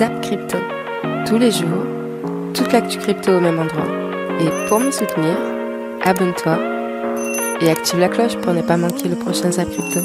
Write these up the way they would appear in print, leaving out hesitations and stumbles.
Zap Crypto. Tous les jours, toute l'actu crypto au même endroit. Et pour me soutenir, abonne-toi et active la cloche pour ne pas manquer le prochain Zap Crypto.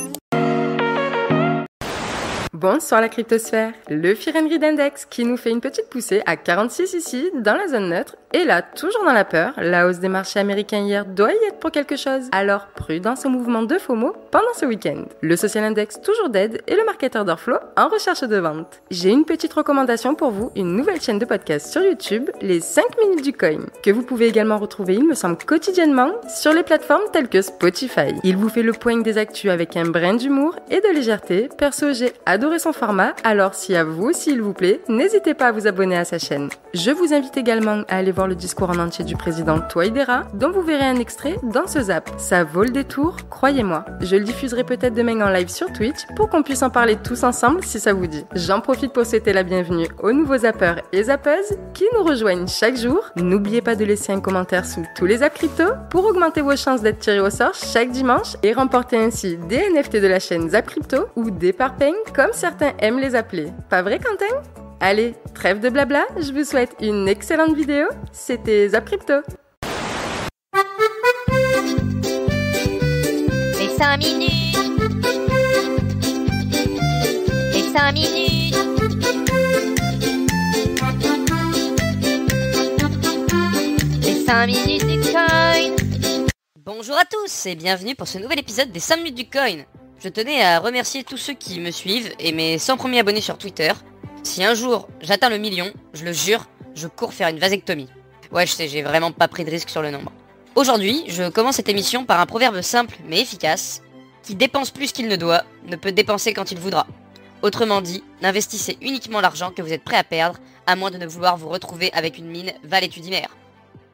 Bonsoir la cryptosphère, le Fear and Greed Index qui nous fait une petite poussée à 46 ici, dans la zone neutre, et là, toujours dans la peur, la hausse des marchés américains hier doit y être pour quelque chose. Alors, prudence au mouvement de FOMO pendant ce week-end. Le Social Index toujours dead et le Market Order Flow en recherche de vente. J'ai une petite recommandation pour vous, une nouvelle chaîne de podcast sur YouTube, les 5 minutes du coin, que vous pouvez également retrouver, il me semble, quotidiennement sur les plateformes telles que Spotify. Il vous fait le point des actus avec un brin d'humour et de légèreté. Perso, j'ai adoré son format, alors si à vous aussi il vous plaît, n'hésitez pas à vous abonner à sa chaîne. Je vous invite également à aller voir le discours en entier du président Touadéra, dont vous verrez un extrait dans ce zap. Ça vaut le détour, croyez-moi. Je le diffuserai peut-être demain en live sur Twitch pour qu'on puisse en parler tous ensemble si ça vous dit. J'en profite pour souhaiter la bienvenue aux nouveaux zappeurs et zappeuses qui nous rejoignent chaque jour. N'oubliez pas de laisser un commentaire sous tous les apps crypto pour augmenter vos chances d'être tirés au sort chaque dimanche et remporter ainsi des NFT de la chaîne Zap Crypto ou des parpaings comme certains aiment les appeler. Pas vrai, Quentin? Allez, trêve de blabla, je vous souhaite une excellente vidéo. C'était Zap Crypto. Les 5 minutes. Les 5 minutes. Les 5 minutes du coin. Bonjour à tous et bienvenue pour ce nouvel épisode des 5 minutes du coin. Je tenais à remercier tous ceux qui me suivent et mes 100 premiers abonnés sur Twitter. Si un jour j'atteins le million, je le jure, je cours faire une vasectomie. Ouais, je sais, j'ai vraiment pas pris de risque sur le nombre. Aujourd'hui, je commence cette émission par un proverbe simple mais efficace. Qui dépense plus qu'il ne doit, ne peut dépenser quand il voudra. Autrement dit, n'investissez uniquement l'argent que vous êtes prêt à perdre, à moins de ne vouloir vous retrouver avec une mine valétudinaire.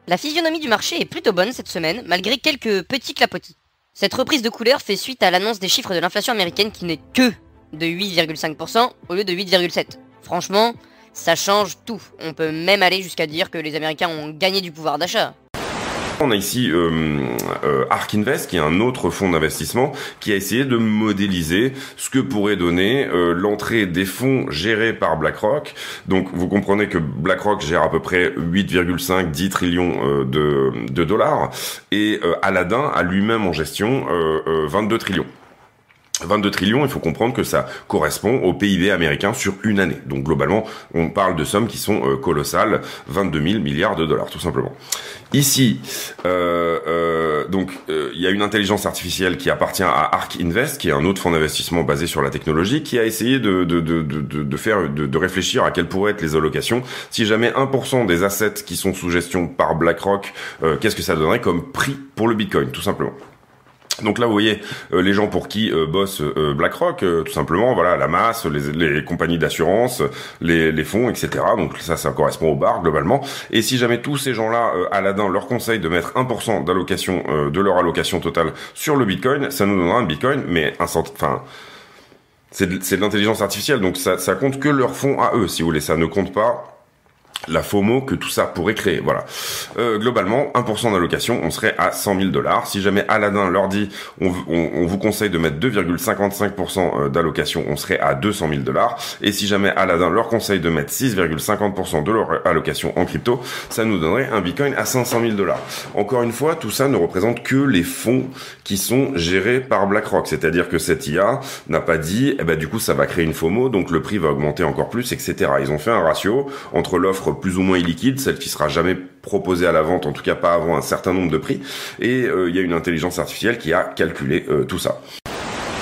La physionomie du marché est plutôt bonne cette semaine, malgré quelques petits clapotis. Cette reprise de couleur fait suite à l'annonce des chiffres de l'inflation américaine qui n'est que de 8,5% au lieu de 8,7%. Franchement, ça change tout. On peut même aller jusqu'à dire que les Américains ont gagné du pouvoir d'achat. On a ici ARK Invest, qui est un autre fonds d'investissement, qui a essayé de modéliser ce que pourrait donner l'entrée des fonds gérés par BlackRock. Donc vous comprenez que BlackRock gère à peu près 8,5-10 trillions de dollars, et Aladdin a lui-même en gestion 22 trillions. 22 trillions, il faut comprendre que ça correspond au PIB américain sur une année. Donc globalement, on parle de sommes qui sont colossales, 22 000 milliards de dollars tout simplement. Ici, il y a une intelligence artificielle qui appartient à ARK Invest, qui est un autre fonds d'investissement basé sur la technologie, qui a essayé de réfléchir à quelles pourraient être les allocations. Si jamais 1% des assets qui sont sous gestion par BlackRock, qu'est-ce que ça donnerait comme prix pour le Bitcoin, tout simplement. Donc là, vous voyez les gens pour qui bosse BlackRock, tout simplement, voilà, la masse, les compagnies d'assurance, les fonds, etc. Donc ça correspond au bar globalement. Et si jamais tous ces gens-là, Aladdin leur conseille de mettre 1% d'allocation de leur allocation totale sur le Bitcoin, ça nous donnera un Bitcoin, mais c'est de l'intelligence artificielle, donc ça compte que leurs fonds à eux, si vous voulez, ça ne compte pas la FOMO que tout ça pourrait créer, voilà. Globalement, 1% d'allocation, on serait à 100 000 dollars. Si jamais Aladdin leur dit, on vous conseille de mettre 2,55% d'allocation, on serait à 200 000 dollars. Et si jamais Aladdin leur conseille de mettre 6,50% de leur allocation en crypto, ça nous donnerait un Bitcoin à 500 000 dollars. Encore une fois, tout ça ne représente que les fonds qui sont gérés par BlackRock. C'est-à-dire que cette IA n'a pas dit, du coup, ça va créer une FOMO, donc le prix va augmenter encore plus, etc. Ils ont fait un ratio entre l'offre plus ou moins illiquide, celle qui sera jamais proposée à la vente, en tout cas pas avant un certain nombre de prix, et il y a une intelligence artificielle qui a calculé tout ça.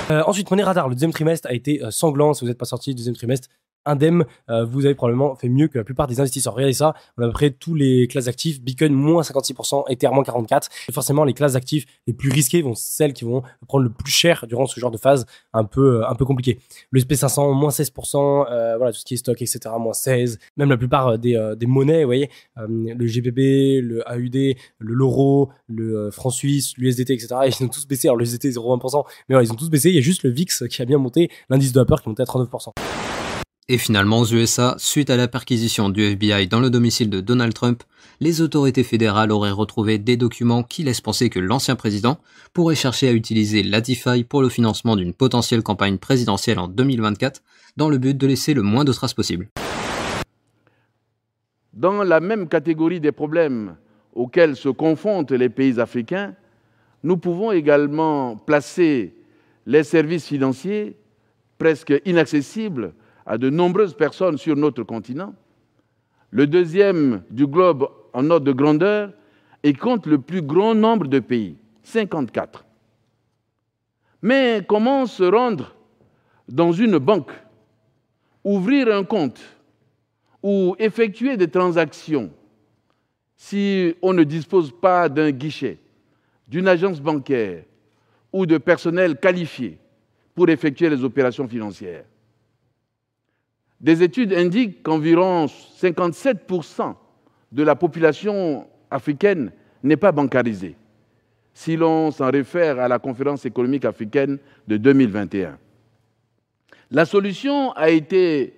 Ensuite, Money Radar, le deuxième trimestre a été sanglant. Si vous n'êtes pas sorti du deuxième trimestre indemne, vous avez probablement fait mieux que la plupart des investisseurs. Regardez ça, on a à peu près tous les classes d'actifs, Bitcoin moins 56%, Ether moins 44%. Et forcément, les classes d'actifs les plus risquées vont celles qui vont prendre le plus cher durant ce genre de phase un peu compliqué. Le SP500 moins 16%, voilà, tout ce qui est stock, etc. moins 16%. Même la plupart des monnaies, vous voyez, le GBP, le AUD, l'euro, le franc suisse, l'USDT, etc. Ils ont tous baissé. Alors le USDT 0,1%, mais voilà, ils ont tous baissé. Il y a juste le VIX qui a bien monté, l'indice de la peur qui est monté à 39%. Et finalement, aux USA, suite à la perquisition du FBI dans le domicile de Donald Trump, les autorités fédérales auraient retrouvé des documents qui laissent penser que l'ancien président pourrait chercher à utiliser la DeFi pour le financement d'une potentielle campagne présidentielle en 2024, dans le but de laisser le moins de traces possible. Dans la même catégorie des problèmes auxquels se confrontent les pays africains, nous pouvons également placer les services financiers presque inaccessibles à de nombreuses personnes sur notre continent, le deuxième du globe en ordre de grandeur et compte le plus grand nombre de pays, 54. Mais comment se rendre dans une banque, ouvrir un compte ou effectuer des transactions si on ne dispose pas d'un guichet, d'une agence bancaire ou de personnel qualifié pour effectuer les opérations financières? Des études indiquent qu'environ 57% de la population africaine n'est pas bancarisée, si l'on s'en réfère à la conférence économique africaine de 2021. La solution a été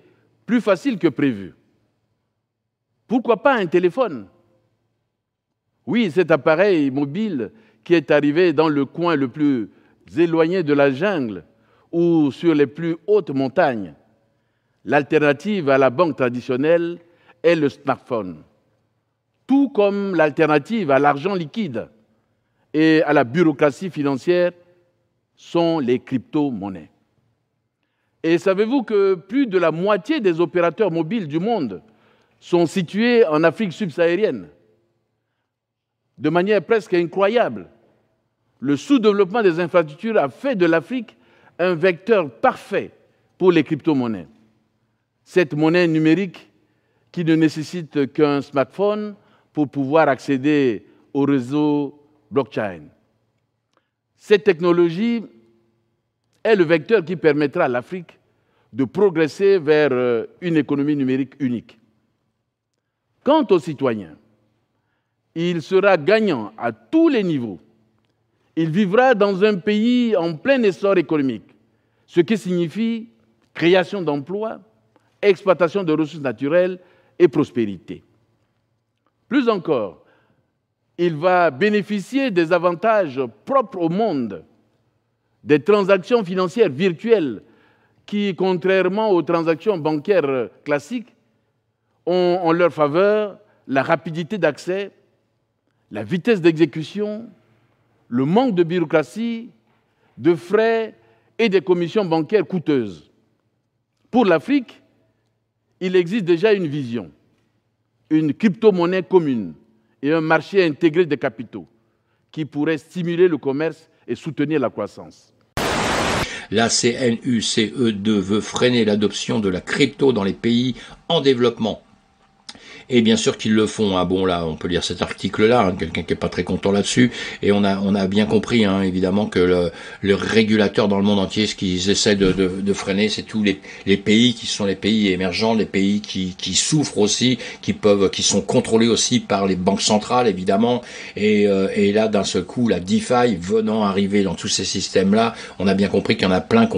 plus facile que prévu. Pourquoi pas un téléphone? Oui, cet appareil mobile qui est arrivé dans le coin le plus éloigné de la jungle ou sur les plus hautes montagnes. L'alternative à la banque traditionnelle est le smartphone, tout comme l'alternative à l'argent liquide et à la bureaucratie financière sont les crypto-monnaies. Et savez-vous que plus de la moitié des opérateurs mobiles du monde sont situés en Afrique subsaharienne? De manière presque incroyable, le sous-développement des infrastructures a fait de l'Afrique un vecteur parfait pour les crypto-monnaies. Cette monnaie numérique qui ne nécessite qu'un smartphone pour pouvoir accéder au réseau blockchain. Cette technologie est le vecteur qui permettra à l'Afrique de progresser vers une économie numérique unique. Quant aux citoyens, il sera gagnant à tous les niveaux. Il vivra dans un pays en plein essor économique, ce qui signifie création d'emplois, exploitation de ressources naturelles et prospérité. Plus encore, il va bénéficier des avantages propres au monde, des transactions financières virtuelles qui, contrairement aux transactions bancaires classiques, ont en leur faveur la rapidité d'accès, la vitesse d'exécution, le manque de bureaucratie, de frais et des commissions bancaires coûteuses. Pour l'Afrique, il existe déjà une vision, une crypto-monnaie commune et un marché intégré des capitaux qui pourrait stimuler le commerce et soutenir la croissance. La CNUCE2 veut freiner l'adoption de la crypto dans les pays en développement. Et bien sûr qu'ils le font. Bon là, on peut lire cet article-là, quelqu'un qui est pas très content là-dessus. Et on a bien compris, évidemment, que le régulateur dans le monde entier, ce qu'ils essaient de freiner, c'est tous les pays qui sont les pays émergents, les pays qui souffrent aussi, qui sont contrôlés aussi par les banques centrales, évidemment. Et là, d'un seul coup, la DeFi venant arriver dans tous ces systèmes-là, on a bien compris qu'il y en a plein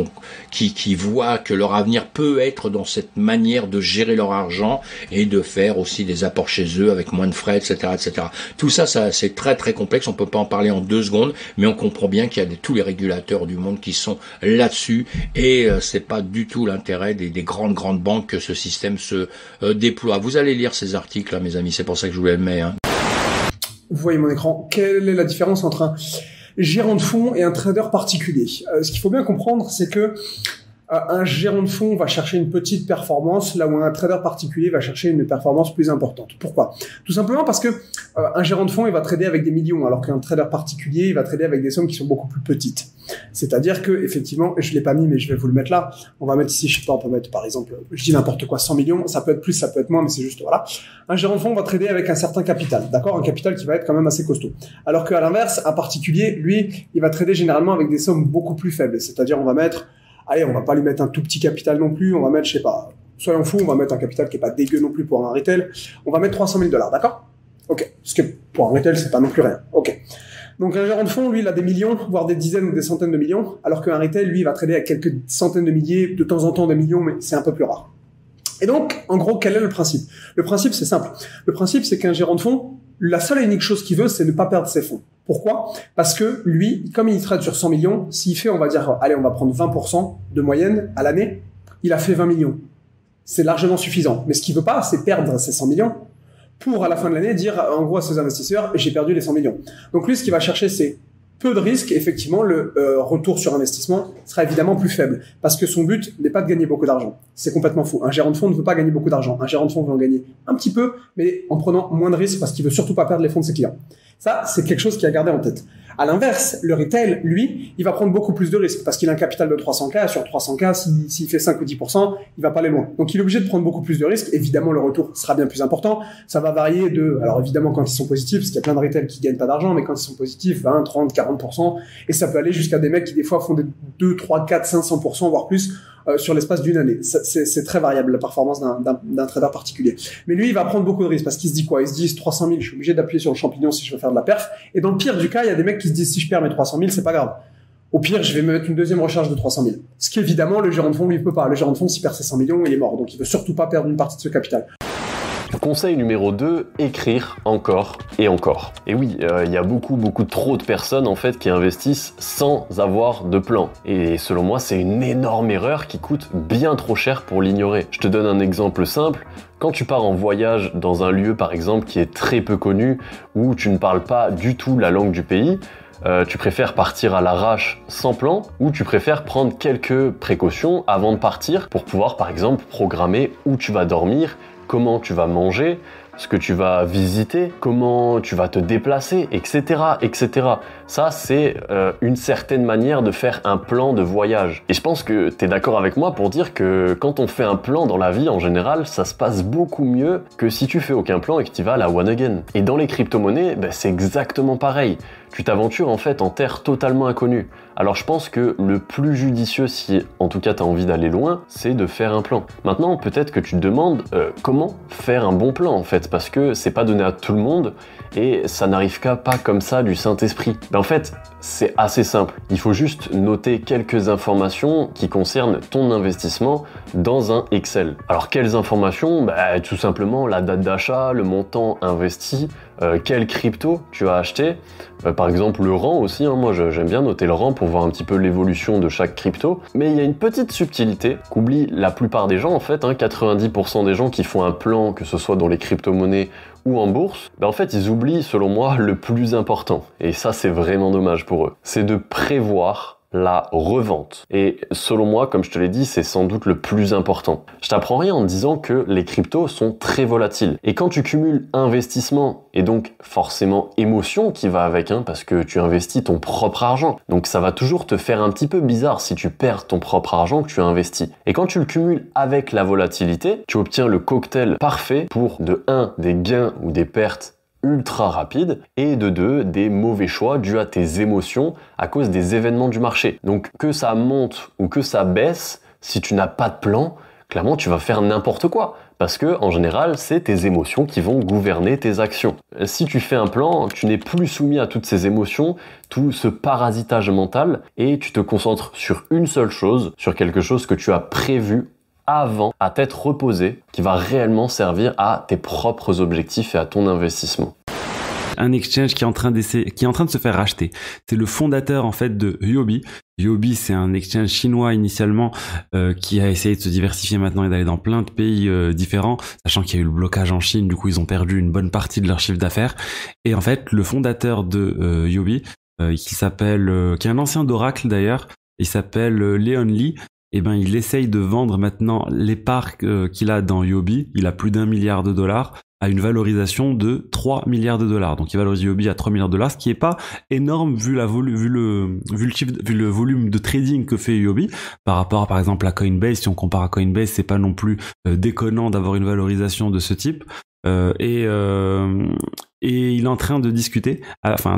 qui voient que leur avenir peut être dans cette manière de gérer leur argent et de faire aussi des apports chez eux avec moins de frais, etc., etc. Tout ça, c'est très très complexe. On peut pas en parler en 2 secondes, mais on comprend bien qu'il y a tous les régulateurs du monde qui sont là-dessus, et c'est pas du tout l'intérêt des grandes banques que ce système se déploie. Vous allez lire ces articles, mes amis. C'est pour ça que je vous les mets. Vous voyez mon écran. Quelle est la différence entre un gérant de fonds et un trader particulier? Ce qu'il faut bien comprendre, c'est que un gérant de fonds va chercher une petite performance, là où un trader particulier va chercher une performance plus importante. Pourquoi? Tout simplement parce que un gérant de fonds, il va trader avec des millions, alors qu'un trader particulier, il va trader avec des sommes qui sont beaucoup plus petites. C'est-à-dire que, effectivement, je l'ai pas mis, mais je vais vous le mettre là. On va mettre ici, je sais pas, on peut mettre, par exemple, je dis n'importe quoi, 100 millions. Ça peut être plus, ça peut être moins, mais c'est juste, voilà. Un gérant de fonds va trader avec un certain capital, d'accord? Un capital qui va être quand même assez costaud. Alors qu'à l'inverse, un particulier, lui, il va trader généralement avec des sommes beaucoup plus faibles. C'est-à-dire, on va mettre, allez, on va pas lui mettre un tout petit capital non plus, on va mettre, je sais pas, soyons fous, on va mettre un capital qui est pas dégueu non plus pour un retail, on va mettre 300 000 $, d'accord? Ok. Parce que pour un retail, c'est pas non plus rien. Ok. Donc un gérant de fonds, lui, il a des millions, voire des dizaines ou des centaines de millions, alors qu'un retail, lui, il va trader à quelques centaines de milliers, de temps en temps des millions, mais c'est un peu plus rare. Et donc, en gros, quel est le principe? Le principe, c'est simple. Le principe, c'est qu'un gérant de fonds, la seule et unique chose qu'il veut, c'est ne pas perdre ses fonds. Pourquoi? Parce que lui, comme il trade sur 100 millions, s'il fait, on va dire, allez, on va prendre 20% de moyenne à l'année, il a fait 20 millions. C'est largement suffisant. Mais ce qu'il veut pas, c'est perdre ces 100 millions. pour à la fin de l'année dire en gros à ses investisseurs j'ai perdu les 100 millions. Donc lui ce qu'il va chercher c'est peu de risques, effectivement, le retour sur investissement sera évidemment plus faible parce que son but n'est pas de gagner beaucoup d'argent. C'est complètement faux. Un gérant de fonds ne veut pas gagner beaucoup d'argent. Un gérant de fonds veut en gagner un petit peu, mais en prenant moins de risques parce qu'il veut surtout pas perdre les fonds de ses clients. Ça, c'est quelque chose qu'il a gardé en tête. À l'inverse, le retail, lui, il va prendre beaucoup plus de risques parce qu'il a un capital de 300K. Sur 300K, s'il fait 5 ou 10%, il va pas aller loin. Donc, il est obligé de prendre beaucoup plus de risques. Évidemment, le retour sera bien plus important. Ça va varier alors évidemment, quand ils sont positifs, parce qu'il y a plein de retail qui gagnent pas d'argent, mais quand ils sont positifs, 20, 30, 40%. Et ça peut aller jusqu'à des mecs qui, des fois, font des 2, 3, 4, 500%, voire plus, sur l'espace d'une année. C'est très variable, la performance d'un trader particulier. Mais lui, il va prendre beaucoup de risques parce qu'il se dit quoi? Il se dit 300 000, je suis obligé d'appuyer sur le champignon si je veux faire de la perf. Et dans le pire du cas, il y a des mecs qui se disent si je perds mes 300 000, c'est pas grave. Au pire, je vais me mettre une deuxième recharge de 300 000. Ce qui, évidemment, le gérant de fonds, lui, peut pas. Le gérant de fonds, s'il perd ses 100 millions, il est mort. Donc, il veut surtout pas perdre une partie de ce capital. Conseil numéro 2, écrire encore et encore. Et oui, il y a beaucoup trop de personnes en fait qui investissent sans avoir de plan. Et selon moi, c'est une énorme erreur qui coûte bien trop cher pour l'ignorer. Je te donne un exemple simple. Quand tu pars en voyage dans un lieu par exemple qui est très peu connu, où tu ne parles pas du tout la langue du pays, tu préfères partir à l'arrache sans plan ou tu préfères prendre quelques précautions avant de partir pour pouvoir par exemple programmer où tu vas dormir, comment tu vas manger, ce que tu vas visiter, comment tu vas te déplacer, etc. etc. Ça, c'est une certaine manière de faire un plan de voyage. Et je pense que tu es d'accord avec moi pour dire que quand on fait un plan dans la vie, en général, ça se passe beaucoup mieux que si tu fais aucun plan et que tu vas à la one again. Et dans les crypto-monnaies, c'est exactement pareil. Tu t'aventures en fait en terre totalement inconnue. Alors je pense que le plus judicieux, si en tout cas tu as envie d'aller loin, c'est de faire un plan. Maintenant, peut-être que tu te demandes comment faire un bon plan en fait, parce que c'est pas donné à tout le monde et ça n'arrive pas comme ça du Saint-Esprit. En fait, c'est assez simple. Il faut juste noter quelques informations qui concernent ton investissement dans un Excel. Alors quelles informations? Tout simplement la date d'achat, le montant investi, quelle crypto tu as acheté, par exemple le rang aussi, moi j'aime bien noter le rang pour voir un petit peu l'évolution de chaque crypto, mais il y a une petite subtilité qu'oublient la plupart des gens en fait, 90% des gens qui font un plan, que ce soit dans les crypto-monnaies ou en bourse, en fait ils oublient selon moi le plus important, et ça c'est vraiment dommage pour eux, c'est de prévoir la revente. Et selon moi, comme je te l'ai dit, c'est sans doute le plus important. Je t'apprends rien en te disant que les cryptos sont très volatiles. Et quand tu cumules investissement et donc forcément émotion qui va avec, parce que tu investis ton propre argent. Donc ça va toujours te faire un petit peu bizarre si tu perds ton propre argent que tu as investi. Et quand tu le cumules avec la volatilité, tu obtiens le cocktail parfait pour de 1, des gains ou des pertes ultra rapide et de 2, des mauvais choix dus à tes émotions à cause des événements du marché. Donc que ça monte ou que ça baisse, si tu n'as pas de plan, clairement tu vas faire n'importe quoi parce que en général c'est tes émotions qui vont gouverner tes actions. Si tu fais un plan, tu n'es plus soumis à toutes ces émotions, tout ce parasitage mental et tu te concentres sur une seule chose, sur quelque chose que tu as prévu avant à t'être reposé, qui va réellement servir à tes propres objectifs et à ton investissement. Un exchange qui est en train de se faire racheter. C'est le fondateur en fait de Huobi. Huobi, c'est un exchange chinois initialement qui a essayé de se diversifier maintenant et d'aller dans plein de pays différents, sachant qu'il y a eu le blocage en Chine, du coup ils ont perdu une bonne partie de leur chiffre d'affaires. Et en fait, le fondateur de Huobi, qui est un ancien d'Oracle d'ailleurs, il s'appelle Leon Li. Il essaye de vendre maintenant les parts qu'il a dans Huobi. Il a plus d'1 milliard de dollars à une valorisation de 3 milliards de dollars. Donc il valorise Huobi à 3 milliards de dollars, ce qui est pas énorme vu le volume de trading que fait Huobi par rapport par exemple à Coinbase. Si on compare à Coinbase, c'est pas non plus déconnant d'avoir une valorisation de ce type. Et il est en train de discuter,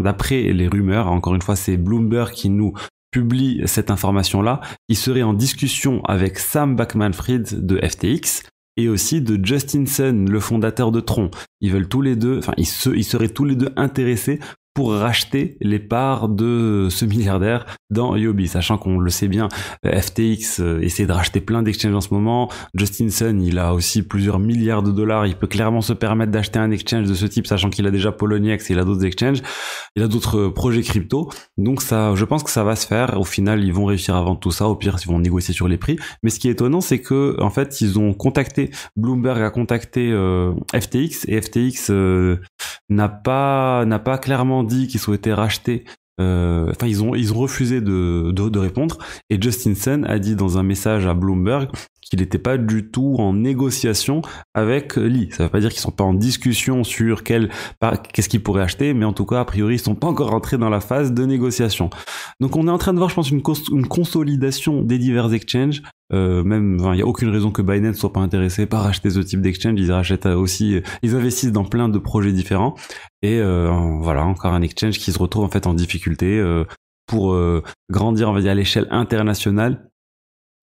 d'après les rumeurs, encore une fois c'est Bloomberg qui nous publie cette information-là, il serait en discussion avec Sam Bankman-Fried de FTX et aussi de Justin Sun, le fondateur de Tron. Ils veulent tous les deux, ils seraient tous les deux intéressés pour racheter les parts de ce milliardaire dans Huobi, sachant qu'on le sait bien, FTX essaie de racheter plein d'exchanges en ce moment. Justin Sun, il a aussi plusieurs milliards de dollars, il peut clairement se permettre d'acheter un exchange de ce type, sachant qu'il a déjà Poloniex et il a d'autres exchanges, il a d'autres projets crypto. Donc ça, je pense que ça va se faire. Au final, ils vont réussir à vendre tout ça. Au pire, ils vont négocier sur les prix. Mais ce qui est étonnant, c'est que en fait, ils ont contacté, Bloomberg a contacté FTX, et FTX n'a pas clairement dit qu'ils souhaitaient racheter. Enfin, ils ont refusé de répondre. Et Justin Sun a dit dans un message à Bloomberg qu'il n'était pas du tout en négociation avec Lee. Ça veut pas dire qu'ils sont pas en discussion sur qu'est-ce qu'ils pourraient acheter, mais en tout cas, a priori, ils sont pas encore rentrés dans la phase de négociation. Donc, on est en train de voir, je pense, une consolidation des divers exchanges. Même, il y a aucune raison que Binance soit pas intéressé par acheter ce type d'exchange. Ils rachètent aussi, ils investissent dans plein de projets différents. Et voilà, encore un exchange qui se retrouve en fait en difficulté pour grandir, on va dire, à l'échelle internationale.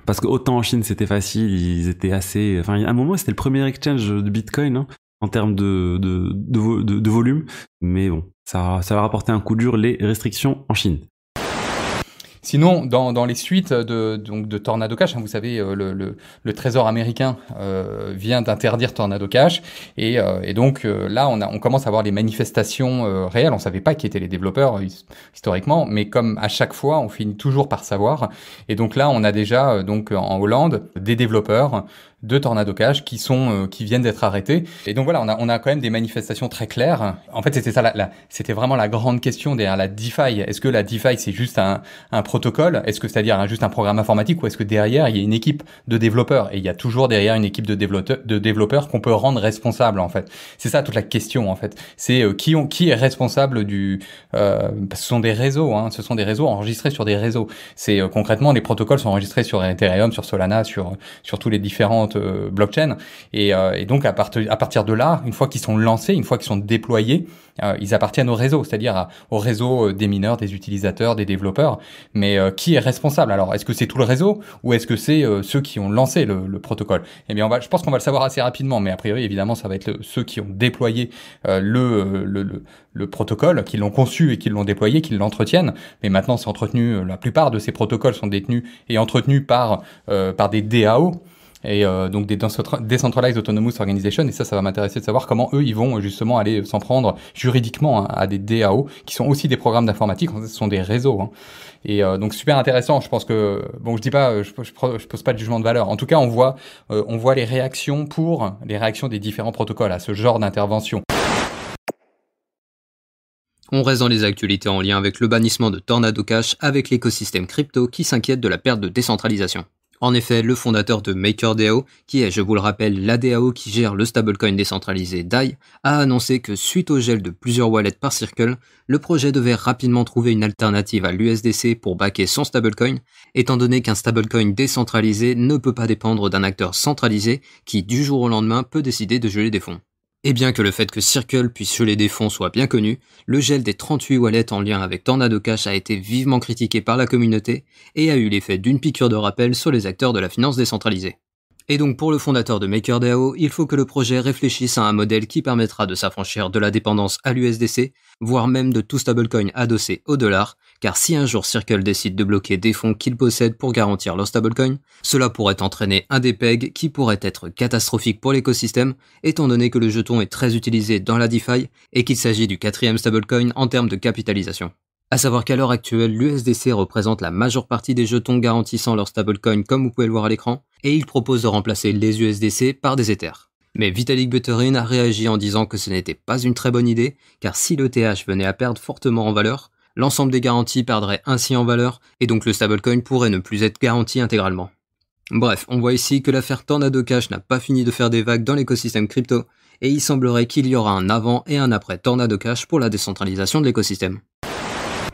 Parce que autant en Chine c'était facile, ils étaient assez. Enfin, à un moment c'était le premier exchange de Bitcoin hein, en termes de volume, mais bon, ça va rapporter un coup dur les restrictions en Chine. Sinon, dans les suites de Tornado Cash, hein, vous savez, le Trésor américain vient d'interdire Tornado Cash, et donc là, on commence à voir les manifestations réelles. On savait pas qui étaient les développeurs historiquement, mais comme à chaque fois, on finit toujours par savoir. Et donc là, on a déjà donc en Hollande des développeurs de Tornado Cash qui viennent d'être arrêtés. Et donc voilà, on a quand même des manifestations très claires. En fait, c'était ça, c'était vraiment la grande question derrière la DeFi. Est-ce que la DeFi c'est juste un protocole? Est-ce que c'est-à-dire juste un programme informatique, ou est-ce que derrière il y a une équipe de développeurs? Et il y a toujours derrière une équipe de développeurs qu'on peut rendre responsable en fait. C'est ça toute la question en fait. C'est qui est responsable ce sont des réseaux, hein. Ce sont des réseaux enregistrés sur des réseaux. C'est concrètement les protocoles sont enregistrés sur Ethereum, sur Solana, sur tous les différentes blockchain, et donc à partir de là, une fois qu'ils sont lancés, une fois qu'ils sont déployés, ils appartiennent au réseau, c'est-à-dire au réseau des mineurs, des utilisateurs, des développeurs. Mais qui est responsable? Alors, est-ce que c'est tout le réseau, ou est-ce que c'est ceux qui ont lancé le protocole? Eh bien, je pense qu'on va le savoir assez rapidement, mais a priori, évidemment, ça va être ceux qui ont déployé le protocole, qui l'ont conçu et qui l'ont déployé, qui l'entretiennent. Mais maintenant, c'est entretenu. La plupart de ces protocoles sont détenus et entretenus par des DAO. Et donc des Decentralized Autonomous Organization, et ça va m'intéresser de savoir comment eux ils vont justement aller s'en prendre juridiquement hein, à des DAO qui sont aussi des programmes d'informatique, ce sont des réseaux hein. Et donc super intéressant. Je pense que bon, je dis pas, je pose pas de jugement de valeur. En tout cas, on voit les réactions des différents protocoles à ce genre d'intervention. On reste dans les actualités en lien avec le bannissement de Tornado Cash avec l'écosystème crypto qui s'inquiète de la perte de décentralisation. En effet, le fondateur de MakerDAO, qui est, je vous le rappelle, la DAO qui gère le stablecoin décentralisé DAI, a annoncé que suite au gel de plusieurs wallets par Circle, le projet devait rapidement trouver une alternative à l'USDC pour backer son stablecoin, étant donné qu'un stablecoin décentralisé ne peut pas dépendre d'un acteur centralisé qui, du jour au lendemain, peut décider de geler des fonds. Et bien que le fait que Circle puisse geler des fonds soit bien connu, le gel des 38 wallets en lien avec Tornado Cash a été vivement critiqué par la communauté et a eu l'effet d'une piqûre de rappel sur les acteurs de la finance décentralisée. Et donc pour le fondateur de MakerDAO, il faut que le projet réfléchisse à un modèle qui permettra de s'affranchir de la dépendance à l'USDC, voire même de tout stablecoin adossé au dollar, car si un jour Circle décide de bloquer des fonds qu'ils possèdent pour garantir leur stablecoin, cela pourrait entraîner un dépeg qui pourrait être catastrophique pour l'écosystème, étant donné que le jeton est très utilisé dans la DeFi et qu'il s'agit du 4e stablecoin en termes de capitalisation. À savoir qu'à l'heure actuelle, l'USDC représente la majeure partie des jetons garantissant leur stablecoin comme vous pouvez le voir à l'écran, et il propose de remplacer les USDC par des Ethers. Mais Vitalik Buterin a réagi en disant que ce n'était pas une très bonne idée, car si l'ETH venait à perdre fortement en valeur, l'ensemble des garanties perdrait ainsi en valeur, et donc le stablecoin pourrait ne plus être garanti intégralement. Bref, on voit ici que l'affaire Tornado Cash n'a pas fini de faire des vagues dans l'écosystème crypto, et il semblerait qu'il y aura un avant et un après Tornado Cash pour la décentralisation de l'écosystème.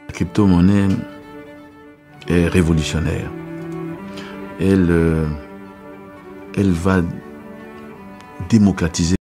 La crypto-monnaie est révolutionnaire. Elle va démocratiser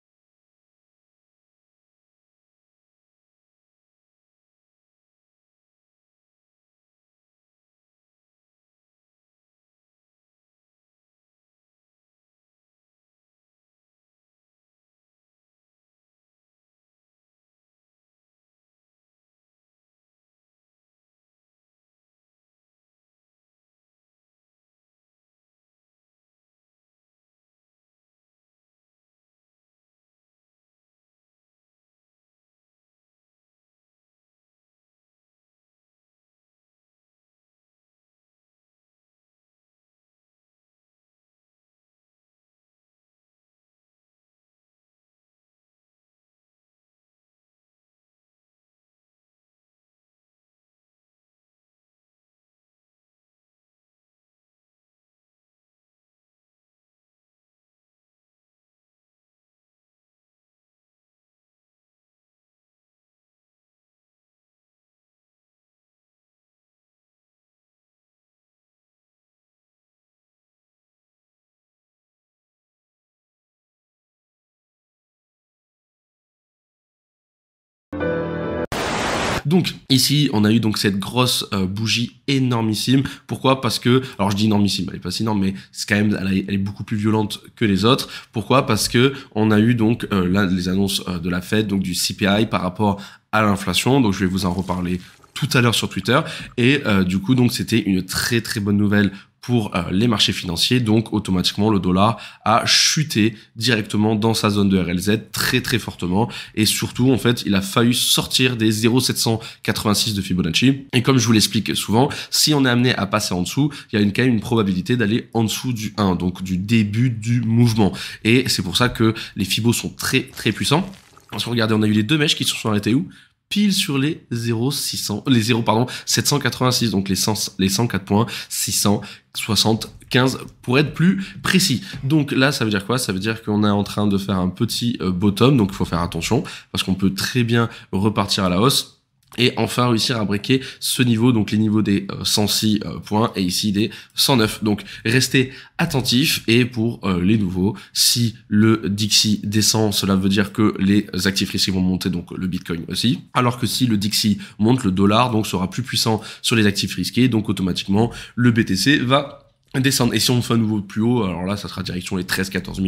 Donc ici on a eu donc cette grosse bougie énormissime. Pourquoi? Parce que, alors je dis énormissime, elle est pas si énorme, mais c'est quand même, elle est beaucoup plus violente que les autres. Pourquoi? Parce que on a eu donc là les annonces de la Fed, donc du CPI par rapport à l'inflation. Donc je vais vous en reparler tout à l'heure sur Twitter. Et du coup donc c'était une très très bonne nouvelle pour les marchés financiers. Donc automatiquement le dollar a chuté directement dans sa zone de RLZ très très fortement, et surtout en fait il a failli sortir des 0,786 de Fibonacci. Et comme je vous l'explique souvent, si on est amené à passer en dessous, il y a quand même une probabilité d'aller en dessous du 1, donc du début du mouvement, et c'est pour ça que les Fibos sont très très puissants. Parce que regardez, on a eu les deux mèches qui se sont arrêtées où? Pile sur les 786, donc les 104 points, 675 pour être plus précis. Donc là, ça veut dire quoi? Ça veut dire qu'on est en train de faire un petit bottom, donc il faut faire attention, parce qu'on peut très bien repartir à la hausse. Et enfin réussir à breaker ce niveau, donc les niveaux des 106 points et ici des 109. Donc restez attentifs, et pour les nouveaux, si le Dixie descend, cela veut dire que les actifs risqués vont monter, donc le Bitcoin aussi. Alors que si le Dixie monte, le dollar donc sera plus puissant sur les actifs risqués, donc automatiquement le BTC va descendre. Et si on fait un nouveau plus haut, alors là ça sera direction les 13-14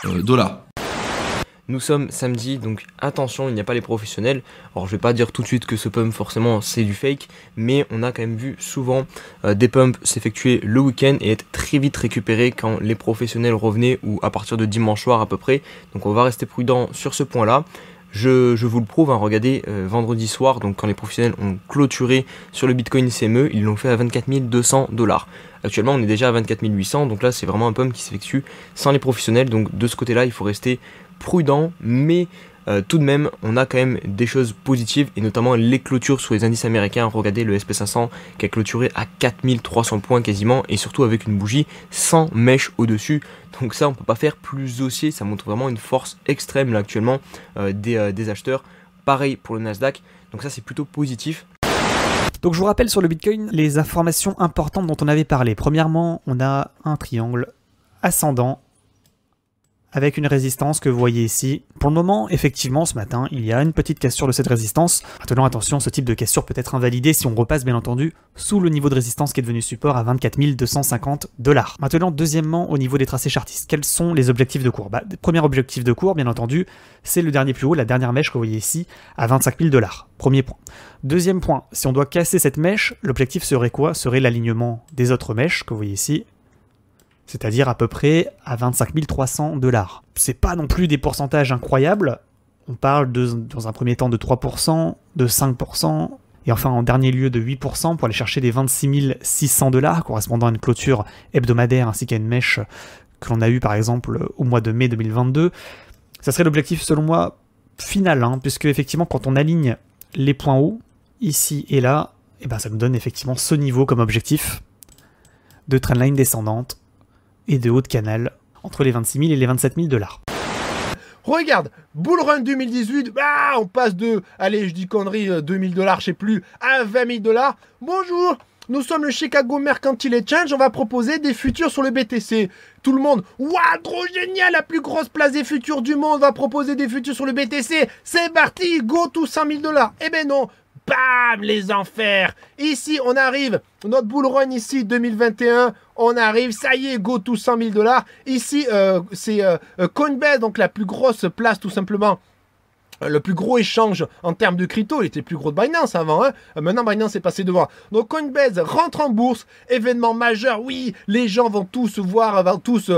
000 $. Nous sommes samedi, donc attention, il n'y a pas les professionnels. Alors je vais pas dire tout de suite que ce pump forcément c'est du fake, mais on a quand même vu souvent des pumps s'effectuer le week-end et être très vite récupérés quand les professionnels revenaient, ou à partir de dimanche soir à peu près. Donc on va rester prudent sur ce point-là. Je vous le prouve, hein, regardez, vendredi soir, donc quand les professionnels ont clôturé sur le Bitcoin CME, ils l'ont fait à 24 200 $. Actuellement on est déjà à 24 800, donc là c'est vraiment un pump qui s'effectue sans les professionnels. Donc de ce côté-là il faut rester prudent, mais tout de même on a quand même des choses positives, et notamment les clôtures sur les indices américains. Regardez le SP500 qui a clôturé à 4300 points quasiment, et surtout avec une bougie sans mèche au-dessus. Donc ça on peut pas faire plus haussier, ça montre vraiment une force extrême là actuellement des acheteurs. Pareil pour le Nasdaq, donc ça c'est plutôt positif. Donc je vous rappelle sur le Bitcoin les informations importantes dont on avait parlé. Premièrement, on a un triangle ascendant avec une résistance que vous voyez ici. Pour le moment, effectivement, ce matin, il y a une petite cassure de cette résistance. Maintenant, attention, ce type de cassure peut être invalidé si on repasse, bien entendu, sous le niveau de résistance qui est devenu support à 24 250 $. Maintenant, deuxièmement, au niveau des tracés chartistes, quels sont les objectifs de cours? Premier objectif de cours, bien entendu, c'est le dernier plus haut, la dernière mèche que vous voyez ici, à 25 000 $. Premier point. Deuxième point, si on doit casser cette mèche, l'objectif serait quoi? Serait l'alignement des autres mèches que vous voyez ici, c'est-à-dire à peu près à 25 300 $. C'est pas non plus des pourcentages incroyables, on parle dans un premier temps de 3%, de 5%, et enfin en dernier lieu de 8% pour aller chercher des 26 600 $, correspondant à une clôture hebdomadaire ainsi qu'à une mèche que l'on a eu par exemple au mois de mai 2022. Ça serait l'objectif selon moi final, hein, puisque effectivement quand on aligne les points hauts, ici et là, et ben ça nous donne effectivement ce niveau comme objectif de trendline descendante et de haut de canal entre les 26 000 et les 27 000 $. Regarde, Bull Run 2018, on passe de, allez je dis connerie, 2000 $, je sais plus, à 20 000 $. Bonjour, nous sommes le Chicago Mercantile Exchange, on va proposer des futurs sur le BTC. Tout le monde, waouh, trop génial, la plus grosse place des futurs du monde va proposer des futurs sur le BTC. C'est parti, go to 100 000 $. Eh ben non. Bam, les enfers. Ici, on arrive, notre bull run ici, 2021, on arrive, ça y est, go to 100 000 $. Ici, c'est Coinbase, donc la plus grosse place, tout simplement, le plus gros échange en termes de crypto. Il était plus gros de Binance avant, hein. Maintenant Binance est passé devant. Donc Coinbase rentre en bourse, événement majeur, oui, les gens vont tous voir, vont tous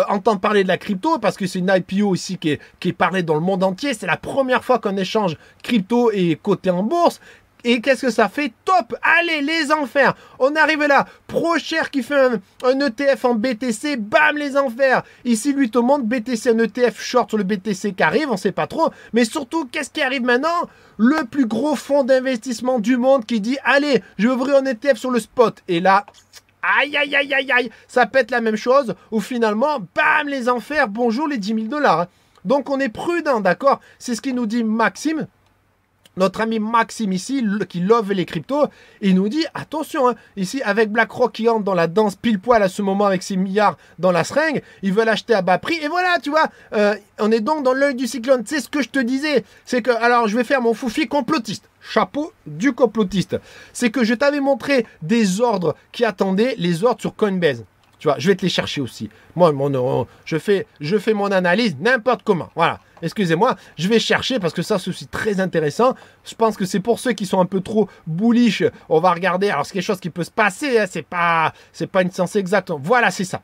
entendre parler de la crypto, parce que c'est une IPO ici qui est parlée dans le monde entier. C'est la première fois qu'un échange crypto est coté en bourse. Et qu'est-ce que ça fait? Top! Allez, les enfers! On arrive là. ProShare qui fait un ETF en BTC. Bam, les enfers! Ici, lui, tout le monde, BTC, un ETF short sur le BTC qui arrive, on sait pas trop. Mais surtout, qu'est-ce qui arrive maintenant? Le plus gros fonds d'investissement du monde qui dit, allez, je vais ouvrir un ETF sur le spot. Et là, aïe, aïe, aïe, aïe, aïe, ça pète la même chose. Ou finalement, bam, les enfers, bonjour les 10 000 $. Donc, on est prudent, d'accord? C'est ce qu'il nous dit Maxime. notre ami Maxime ici, qui love les cryptos, il nous dit, attention, hein, ici, avec BlackRock qui entre dans la danse pile poil à ce moment avec ses milliards dans la seringue, ils veulent acheter à bas prix, et voilà, tu vois, on est donc dans l'œil du cyclone. C'est ce que je te disais, c'est que, alors, je vais faire mon foufi complotiste. Chapeau du complotiste. C'est que je t'avais montré des ordres qui attendaient, les ordres sur Coinbase. Tu vois, je vais te les chercher aussi. Moi, je fais mon analyse n'importe comment. Voilà. Excusez-moi, je vais chercher parce que ça, c'est aussi très intéressant. Je pense que c'est pour ceux qui sont un peu trop bullish. On va regarder. Alors, c'est quelque chose qui peut se passer. Hein, c'est pas une science exacte. Voilà, c'est ça.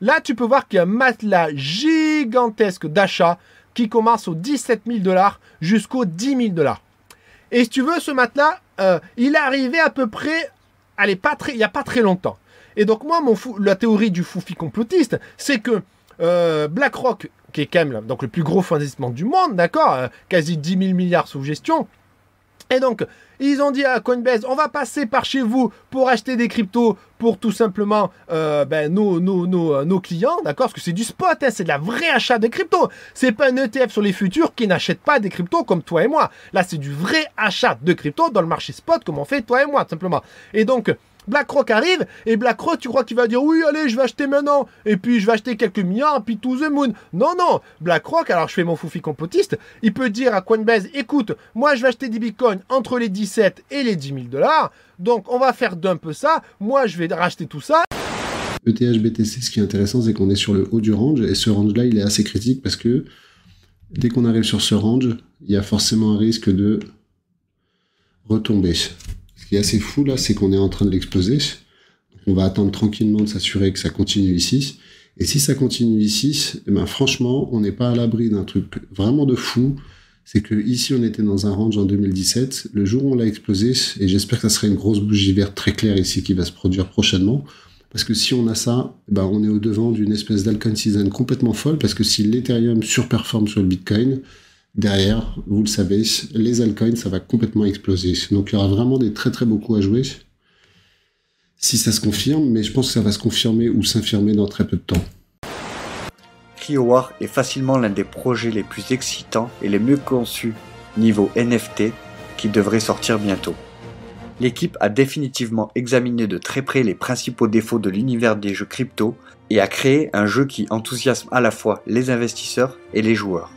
Là, tu peux voir qu'il y a un matelas gigantesque d'achat qui commence aux 17 000 $ jusqu'aux 10 000 $. Et si tu veux, ce matelas, il est arrivé à peu près, allez, il n'y a pas très longtemps. Et donc moi, la théorie du foufi complotiste, c'est que BlackRock, qui est quand même donc le plus gros fonds d'investissement du monde, d'accord, quasi 10 000 milliards sous gestion, et donc ils ont dit à Coinbase, on va passer par chez vous pour acheter des cryptos pour tout simplement nos clients, d'accord, parce que c'est du spot, hein, c'est de la vraie achat de cryptos. C'est pas un ETF sur les futurs qui n'achète pas des cryptos comme toi et moi. Là, c'est du vrai achat de cryptos dans le marché spot comme on fait toi et moi, tout simplement. Et donc BlackRock arrive, et BlackRock, tu crois qu'il va dire oui, allez, je vais acheter maintenant, et puis je vais acheter quelques milliards, puis to the moon. Non, non, BlackRock, alors je fais mon foufi complotiste, il peut dire à Coinbase, écoute, moi je vais acheter des bitcoins entre les 17 et les 10 000 $, donc on va faire d'un peu ça, moi je vais racheter tout ça. ETH BTC, ce qui est intéressant, c'est qu'on est sur le haut du range, et ce range-là, il est assez critique parce que dès qu'on arrive sur ce range, il y a forcément un risque de retomber. Ce qui est assez fou là, c'est qu'on est en train de l'exploser. On va attendre tranquillement de s'assurer que ça continue ici. Et si ça continue ici, eh ben franchement, on n'est pas à l'abri d'un truc vraiment de fou. C'est que ici, on était dans un range en 2017. Le jour où on l'a explosé, et j'espère que ça sera une grosse bougie verte très claire ici qui va se produire prochainement. Parce que si on a ça, eh ben on est au devant d'une espèce d'alcoin season complètement folle. Parce que si l'Ethereum surperforme sur le Bitcoin, derrière, vous le savez, les altcoins, ça va complètement exploser. Donc, il y aura vraiment des très très beaux coups à jouer si ça se confirme, mais je pense que ça va se confirmer ou s'infirmer dans très peu de temps. CryoWar est facilement l'un des projets les plus excitants et les mieux conçus niveau NFT qui devrait sortir bientôt. L'équipe a définitivement examiné de très près les principaux défauts de l'univers des jeux crypto et a créé un jeu qui enthousiasme à la fois les investisseurs et les joueurs.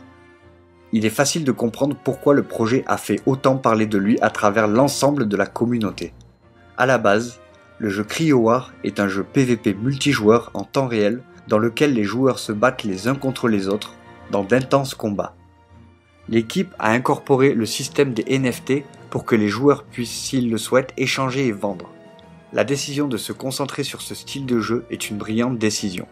Il est facile de comprendre pourquoi le projet a fait autant parler de lui à travers l'ensemble de la communauté. À la base, le jeu CryoWar est un jeu PvP multijoueur en temps réel dans lequel les joueurs se battent les uns contre les autres dans d'intenses combats. L'équipe a incorporé le système des NFT pour que les joueurs puissent, s'ils le souhaitent, échanger et vendre. La décision de se concentrer sur ce style de jeu est une brillante décision.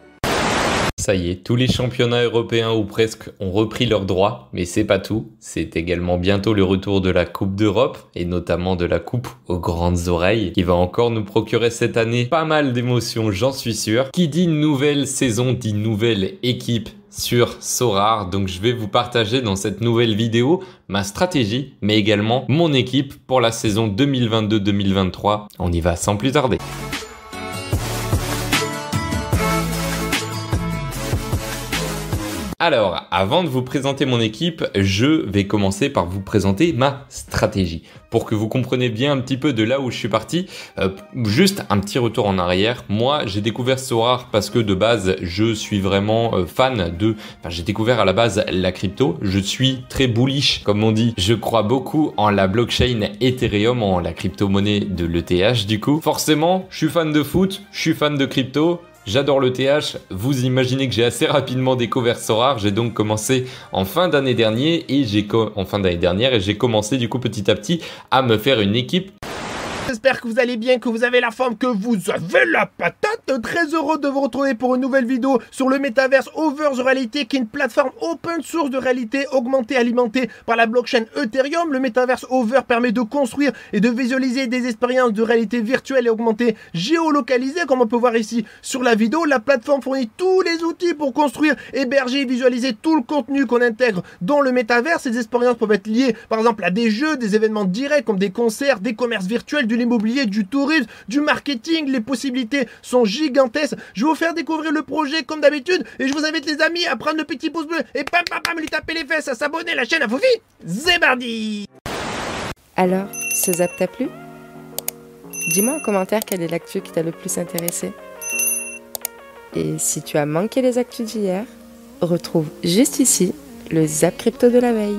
Ça y est, tous les championnats européens ou presque ont repris leurs droits, mais c'est pas tout. C'est également bientôt le retour de la Coupe d'Europe, et notamment de la Coupe aux grandes oreilles, qui va encore nous procurer cette année pas mal d'émotions, j'en suis sûr. Qui dit nouvelle saison dit nouvelle équipe sur Sorare, donc je vais vous partager dans cette nouvelle vidéo ma stratégie, mais également mon équipe pour la saison 2022-2023. On y va sans plus tarder. Alors, avant de vous présenter mon équipe, je vais commencer par vous présenter ma stratégie. Pour que vous compreniez bien un petit peu de là où je suis parti, juste un petit retour en arrière. Moi, j'ai découvert Sorare parce que de base, je suis vraiment fan de... Enfin, j'ai découvert à la base la crypto. Je suis très bullish, comme on dit. Je crois beaucoup en la blockchain Ethereum, en la crypto-monnaie de l'ETH du coup. Forcément, je suis fan de foot, je suis fan de crypto. J'adore l'ETH, vous imaginez que j'ai assez rapidement découvert Sorare, j'ai donc commencé en fin d'année dernière et j'ai commencé du coup petit à petit à me faire une équipe. J'espère que vous allez bien, que vous avez la forme, que vous avez la patate. Très heureux de vous retrouver pour une nouvelle vidéo sur le métaverse Over the Reality, qui est une plateforme open source de réalité augmentée alimentée par la blockchain Ethereum. Le métaverse Over permet de construire et de visualiser des expériences de réalité virtuelle et augmentée géolocalisées, comme on peut voir ici sur la vidéo. La plateforme fournit tous les outils pour construire, héberger et visualiser tout le contenu qu'on intègre dans le métaverse. Ces expériences peuvent être liées par exemple à des jeux, des événements directs comme des concerts, des commerces virtuels, de l'immobilier, du tourisme, du marketing. Les possibilités sont gigantesques. Je vais vous faire découvrir le projet comme d'habitude et je vous invite les amis à prendre le petit pouce bleu et pam pam pam lui taper les fesses, à s'abonner à la chaîne à Foufi. C'est parti. Alors, ce zap t'a plu? Dis-moi en commentaire quelle est l'actu qui t'a le plus intéressé. Et si tu as manqué les actus d'hier, retrouve juste ici le zap crypto de la veille.